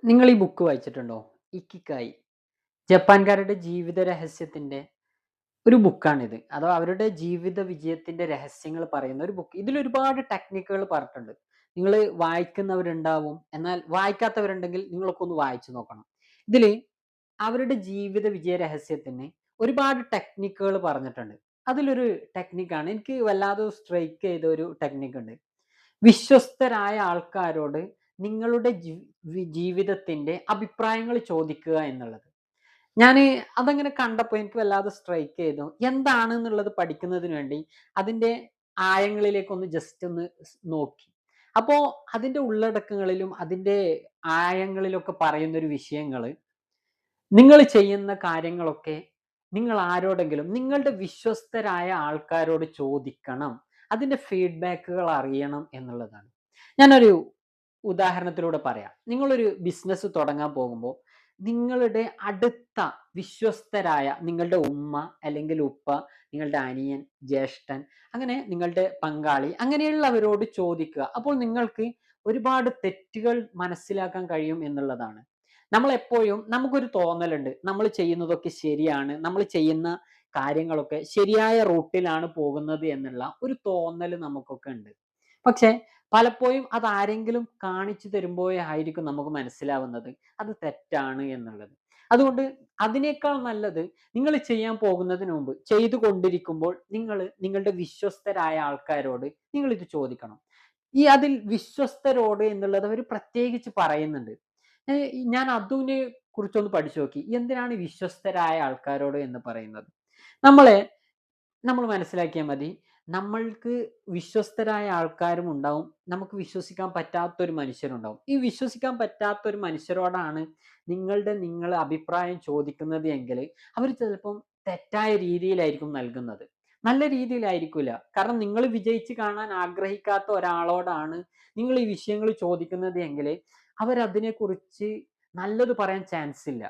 നിങ്ങൾ ഈ ബുക്ക് വായിച്ചിട്ടുണ്ടോ? ഇക്കിഗായി. ജപ്പാൻകാരുടെ ജീവിത രഹസ്യത്തിന്റെ ഒരു ബുക്കാണിത്. അഥവാ അവരുടെ ജീവിത വിജയത്തിന്റെ രഹസ്യങ്ങൾ പറയുന്ന ഒരു ബുക്ക്. ഇതിൽ ഒരുപാട് ടെക്നിക്കുകൾ പറഞ്ഞിട്ടുണ്ട്. നിങ്ങൾ വായിക്കുന്നവരുണ്ടാവും. എന്നാൽ വായിക്കാത്തവരുണ്ടെങ്കിൽ നിങ്ങളൊക്കെ ഒന്ന് വായിച്ചു നോക്കണം. ഇതില് അവരുടെ ജീവിത വിജയ രഹസ്യത്തിന് ഒരുപാട് ടെക്നിക്കുകൾ പറഞ്ഞിട്ടുണ്ട്. അതിലൊരു ടെക്നിക്കാണ് എനിക്ക് വല്ലാതെ സ്ട്രൈക്ക് ചെയ്ത ഒരു ടെക്നിക്ക് ഉണ്ട്. വിശ്വസ്തരായ ആൾക്കാരോട് നിങ്ങളുടെ ജീവിതത്തിന്റെ അഭിപ്രായങ്ങൾ ചോദിക്കുക എന്നുള്ളത്. ഞാന് അതങ്ങനെ കണ്ടപ്പോ എനിക്ക് വല്ലാതെ സ്ട്രൈക്ക് ചെയ്തു. എന്താണെന്നുള്ളത് പഠിക്കുന്നതിന് വേണ്ടി അതിന്റെ ആഴങ്ങളിലേക്ക് ജസ്റ്റ് ഒന്ന് നോക്കി. അപ്പോ അതിന്റെ ഉള്ളടക്കങ്ങളിലും അതിന്റെ ആഴങ്ങളിലൊക്കെ പറയുന്ന ഒരു വിഷയങ്ങള്, നിങ്ങൾ ചെയ്യുന്ന കാര്യങ്ങളൊക്കെ നിങ്ങൾ ആരോടെങ്കിലും നിങ്ങളുടെ വിശ്വസ്തരായ ആൾക്കാരോട് ചോദിക്കണം. അതിന്റെ ഫീഡ്ബാക്കുകൾ അറിയണം എന്നുള്ളതാണ്. ഞാനൊരു ഉദാഹരണത്തിലൂടെ പറയാം. നിങ്ങളൊരു ബിസിനസ് തുടങ്ങാൻ പോകുമ്പോൾ നിങ്ങളുടെ അടുത്ത വിശ്വസ്തരായ നിങ്ങളുടെ ഉമ്മ അല്ലെങ്കിൽ ഉപ്പ, നിങ്ങളുടെ അനിയൻ, ജ്യേഷ്ഠൻ, അങ്ങനെ നിങ്ങളുടെ പങ്കാളി, അങ്ങനെയുള്ളവരോട് ചോദിക്കുക. അപ്പോൾ നിങ്ങൾക്ക് ഒരുപാട് തെറ്റുകൾ മനസ്സിലാക്കാൻ കഴിയും എന്നുള്ളതാണ്. നമ്മൾ എപ്പോഴും നമുക്കൊരു തോന്നലുണ്ട്, നമ്മൾ ചെയ്യുന്നതൊക്കെ ശരിയാണ്, നമ്മൾ ചെയ്യുന്ന കാര്യങ്ങളൊക്കെ ശരിയായ റൂട്ടിലാണ് പോകുന്നത് എന്നുള്ള ഒരു തോന്നൽ നമുക്കൊക്കെ ഉണ്ട്. പക്ഷെ പലപ്പോഴും അത് ആരെങ്കിലും കാണിച്ചു തരുമ്പോഴായിരിക്കും നമുക്ക് മനസ്സിലാവുന്നത് അത് തെറ്റാണ് എന്നുള്ളത്. അതുകൊണ്ട് അതിനേക്കാൾ നല്ലത് നിങ്ങൾ ചെയ്യാൻ പോകുന്നതിന് മുമ്പ്, ചെയ്തു കൊണ്ടിരിക്കുമ്പോൾ നിങ്ങളുടെ വിശ്വസ്തരായ ആൾക്കാരോട് നിങ്ങൾ ഇത് ചോദിക്കണം. ഈ അതിൽ വിശ്വസ്തരോട് എന്നുള്ളത് അവർ പ്രത്യേകിച്ച് പറയുന്നുണ്ട്. ഞാൻ അതിനെ കുറിച്ചൊന്ന് പഠിച്ചു നോക്കി. എന്തിനാണ് വിശ്വസ്തരായ ആൾക്കാരോട് എന്ന് പറയുന്നത്? നമ്മളെ നമ്മൾ മനസ്സിലാക്കിയാൽ മതി. നമ്മൾക്ക് വിശ്വസ്തരായ ആൾക്കാരും ഉണ്ടാവും. നമുക്ക് വിശ്വസിക്കാൻ പറ്റാത്തൊരു മനുഷ്യരുണ്ടാവും. ഈ വിശ്വസിക്കാൻ പറ്റാത്തൊരു മനുഷ്യരോടാണ് നിങ്ങൾ അഭിപ്രായം ചോദിക്കുന്നത് എങ്കിൽ അവർ ചിലപ്പം തെറ്റായ രീതിയിലായിരിക്കും നൽകുന്നത്. നല്ല രീതിയിലായിരിക്കില്ല. കാരണം നിങ്ങൾ വിജയിച്ച് കാണാൻ ആഗ്രഹിക്കാത്ത ഒരാളോടാണ് നിങ്ങൾ ഈ വിഷയങ്ങൾ ചോദിക്കുന്നത് എങ്കിൽ അവരതിനെക്കുറിച്ച് നല്ലത് പറയാൻ ചാൻസ് ഇല്ല.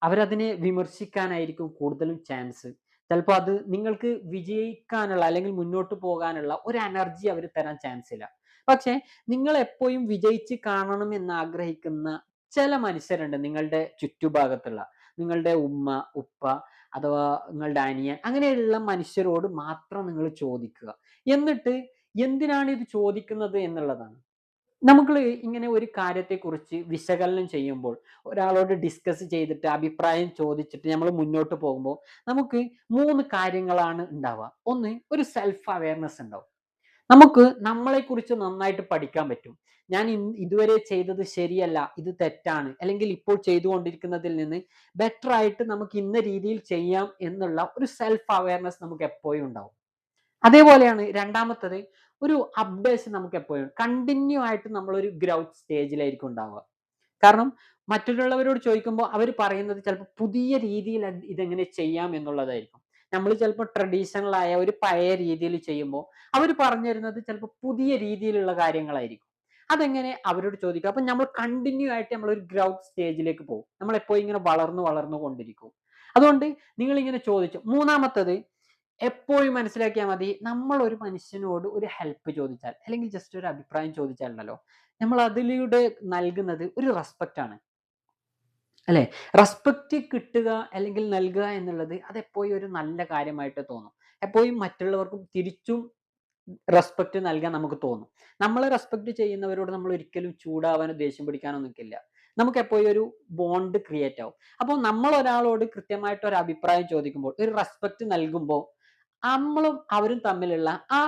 അവരതിനെ വിമർശിക്കാനായിരിക്കും കൂടുതലും ചാൻസ്. ചിലപ്പോൾ അത് നിങ്ങൾക്ക് വിജയിക്കാനുള്ള അല്ലെങ്കിൽ മുന്നോട്ട് പോകാനുള്ള ഒരു എനർജി അവർ തരാൻ ചാൻസ് ഇല്ല. പക്ഷെ നിങ്ങൾ എപ്പോഴും വിജയിച്ച് കാണണം എന്ന് ആഗ്രഹിക്കുന്ന ചില മനുഷ്യരുണ്ട് നിങ്ങളുടെ ചുറ്റുഭാഗത്തുള്ള. നിങ്ങളുടെ ഉമ്മ, ഉപ്പ, അഥവാ നിങ്ങളുടെ അനിയൻ, അങ്ങനെയുള്ള മനുഷ്യരോട് മാത്രം നിങ്ങൾ ചോദിക്കുക. എന്നിട്ട് എന്തിനാണ് ഇത് ചോദിക്കുന്നത് എന്നുള്ളതാണ്. നമുക്ക് ഇങ്ങനെ ഒരു കാര്യത്തെക്കുറിച്ച് വിശകലനം ചെയ്യുമ്പോൾ, ഒരാളോട് ഡിസ്കസ് ചെയ്തിട്ട് അഭിപ്രായം ചോദിച്ചിട്ട് നമ്മൾ മുന്നോട്ട് പോകുമ്പോൾ നമുക്ക് മൂന്ന് കാര്യങ്ങളാണ് ഉണ്ടാവുക. ഒന്ന്, ഒരു സെൽഫ് അവയർനെസ് ഉണ്ടാവും. നമുക്ക് നമ്മളെക്കുറിച്ച് നന്നായിട്ട് പഠിക്കാൻ പറ്റും. ഞാൻ ഇതുവരെ ചെയ്തത് ശരിയല്ല, ഇത് തെറ്റാണ്, അല്ലെങ്കിൽ ഇപ്പോൾ ചെയ്തുകൊണ്ടിരിക്കുന്നതിൽ നിന്ന് ബെറ്റർ ആയിട്ട് നമുക്ക് ഇന്ന രീതിയിൽ ചെയ്യാം എന്നുള്ള ഒരു സെൽഫ് അവയർനെസ് നമുക്ക് എപ്പോഴും ഉണ്ടാവും. അതേപോലെയാണ് രണ്ടാമത്തത്, ഒരു അപ്ഡേഷൻ നമുക്ക് എപ്പോഴും കണ്ടിന്യൂ ആയിട്ട് നമ്മളൊരു ഗ്രൗത്ത് സ്റ്റേജിലായിരിക്കും ഉണ്ടാവുക. കാരണം മറ്റുള്ളവരോട് ചോദിക്കുമ്പോൾ അവർ പറയുന്നത് ചിലപ്പോൾ പുതിയ രീതിയിൽ ഇതെങ്ങനെ ചെയ്യാം എന്നുള്ളതായിരിക്കും. നമ്മൾ ചിലപ്പോൾ ട്രഡീഷണൽ ആയ ഒരു പഴയ രീതിയിൽ ചെയ്യുമ്പോൾ അവർ പറഞ്ഞു തരുന്നത് ചിലപ്പോൾ പുതിയ രീതിയിലുള്ള കാര്യങ്ങളായിരിക്കും. അതെങ്ങനെ അവരോട് ചോദിക്കുക. അപ്പൊ നമ്മൾ കണ്ടിന്യൂ ആയിട്ട് നമ്മളൊരു ഗ്രൗത്ത് സ്റ്റേജിലേക്ക് പോകും. നമ്മൾ എപ്പോഴും ഇങ്ങനെ വളർന്നു വളർന്നു കൊണ്ടിരിക്കും. അതുകൊണ്ട് നിങ്ങൾ ഇങ്ങനെ ചോദിച്ചു. മൂന്നാമത്തത്, എപ്പോഴും മനസ്സിലാക്കിയാൽ മതി, നമ്മൾ ഒരു മനുഷ്യനോട് ഒരു ഹെൽപ്പ് ചോദിച്ചാൽ അല്ലെങ്കിൽ ജസ്റ്റ് ഒരു അഭിപ്രായം ചോദിച്ചാൽ ഉണ്ടല്ലോ, നമ്മൾ അതിലൂടെ നൽകുന്നത് ഒരു റെസ്പെക്റ്റ് ആണ്. അല്ലെ? റെസ്പെക്റ്റ് കിട്ടുക അല്ലെങ്കിൽ നൽകുക എന്നുള്ളത് അത് എപ്പോഴും ഒരു നല്ല കാര്യമായിട്ട് തോന്നും. എപ്പോഴും മറ്റുള്ളവർക്കും തിരിച്ചും റെസ്പെക്റ്റ് നൽകാൻ നമുക്ക് തോന്നും. നമ്മളെ റെസ്പെക്റ്റ് ചെയ്യുന്നവരോട് നമ്മൾ ഒരിക്കലും ചൂടാവാനോ ദേഷ്യം പിടിക്കാനോ നിൽക്കില്ല. നമുക്ക് എപ്പോഴും ഒരു ബോണ്ട് ക്രിയേറ്റ് ആവും. അപ്പോൾ നമ്മൾ ഒരാളോട് കൃത്യമായിട്ട് ഒരു അഭിപ്രായം ചോദിക്കുമ്പോൾ, ഒരു റെസ്പെക്റ്റ് നൽകുമ്പോൾ, നമ്മളും അവരും തമ്മിലുള്ള ആ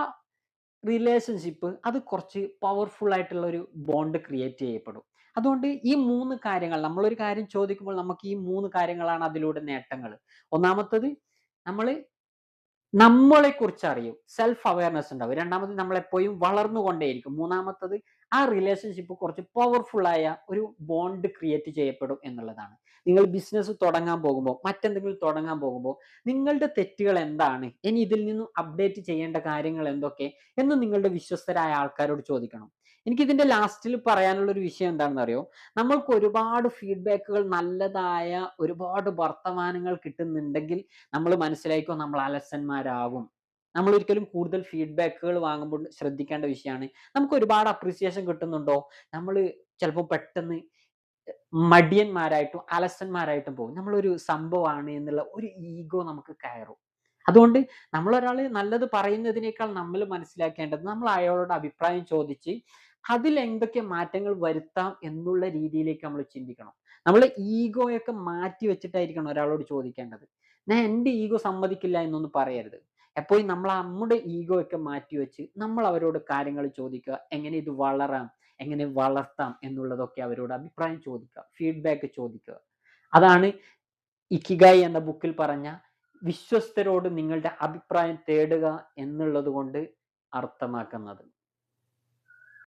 റിലേഷൻഷിപ്പ് അത് കുറച്ച് പവർഫുൾ ആയിട്ടുള്ള ഒരു ബോണ്ട് ക്രിയേറ്റ് ചെയ്യപ്പെടും. അതുകൊണ്ട് ഈ മൂന്ന് കാര്യങ്ങൾ, നമ്മളൊരു കാര്യം ചോദിക്കുമ്പോൾ നമുക്ക് ഈ മൂന്ന് കാര്യങ്ങളാണ് അതിലൂടെ നേട്ടങ്ങൾ. ഒന്നാമത്തത്, നമ്മൾ നമ്മളെ കുറിച്ച് അറിയും, സെൽഫ് അവയർനെസ് ഉണ്ടാവും. രണ്ടാമത്, നമ്മൾ എപ്പോഴും വളർന്നുകൊണ്ടേയിരിക്കും. മൂന്നാമത്തത്, ആ റിലേഷൻഷിപ്പ് കുറച്ച് പവർഫുൾ ആയ ഒരു ബോണ്ട് ക്രിയേറ്റ് ചെയ്യപ്പെടും എന്നുള്ളതാണ്. നിങ്ങൾ ബിസിനസ് തുടങ്ങാൻ പോകുമ്പോൾ, മറ്റെന്തെങ്കിലും തുടങ്ങാൻ പോകുമ്പോൾ, നിങ്ങളുടെ തെറ്റുകൾ എന്താണ്, ഇനി ഇതിൽ നിന്നും അപ്ഡേറ്റ് ചെയ്യേണ്ട കാര്യങ്ങൾ എന്തൊക്കെ എന്ന് നിങ്ങളുടെ വിശ്വസ്തരായ ആൾക്കാരോട് ചോദിക്കണം. എനിക്ക് ഇതിന്റെ ലാസ്റ്റിൽ പറയാനുള്ള ഒരു വിഷയം എന്താണെന്ന് അറിയോ? നമ്മൾക്ക് ഒരുപാട് ഫീഡ്ബാക്കുകൾ, നല്ലതായ ഒരുപാട് വർത്തമാനങ്ങൾ കിട്ടുന്നുണ്ടെങ്കിൽ നമ്മൾ മനസ്സിലാക്കിക്കോ, നമ്മൾ അലസന്മാരാകും. നമ്മൾ ഒരിക്കലും കൂടുതൽ ഫീഡ്ബാക്കുകൾ വാങ്ങുമ്പോൾ ശ്രദ്ധിക്കേണ്ട വിഷയമാണ്. നമുക്ക് ഒരുപാട് അപ്രീസിയേഷൻ കിട്ടുന്നുണ്ടോ? നമ്മൾ ചിലപ്പോൾ പെട്ടെന്ന് മടിയന്മാരായിട്ടും അലസന്മാരായിട്ടും പോകും. നമ്മളൊരു സംഭവമാണ് എന്നുള്ള ഒരു ഈഗോ നമുക്ക് കയറും. അതുകൊണ്ട് നമ്മളൊരാള് നല്ലത് പറയുന്നതിനേക്കാൾ നമ്മൾ മനസ്സിലാക്കേണ്ടത് നമ്മൾ അയാളോട് അഭിപ്രായം ചോദിച്ച് അതിൽ എന്തൊക്കെ മാറ്റങ്ങൾ വരുത്താം എന്നുള്ള രീതിയിലേക്ക് നമ്മൾ ചിന്തിക്കണം. നമ്മൾ ഈഗോയൊക്കെ മാറ്റി വെച്ചിട്ടായിരിക്കണം ഒരാളോട് ചോദിക്കേണ്ടത്. ഞാൻ എന്റെ ഈഗോ സമ്മതിക്കില്ല എന്നൊന്നും പറയരുത്. എപ്പോഴും നമ്മൾ നമ്മുടെ ഈഗോ ഒക്കെ മാറ്റി വെച്ച് നമ്മൾ അവരോട് കാര്യങ്ങൾ ചോദിക്കുക. എങ്ങനെ ഇത് വളരാം, എങ്ങനെ വളർത്താം എന്നുള്ളതൊക്കെ അവരോട് അഭിപ്രായം ചോദിക്കുക, ഫീഡ്ബാക്ക് ചോദിക്കുക. അതാണ് ഇക്കിഗായി എന്ന ബുക്കിൽ പറഞ്ഞ വിശ്വസ്തരോട് നിങ്ങളുടെ അഭിപ്രായം തേടുക എന്നുള്ളത് കൊണ്ട് അർത്ഥമാക്കുന്നത്.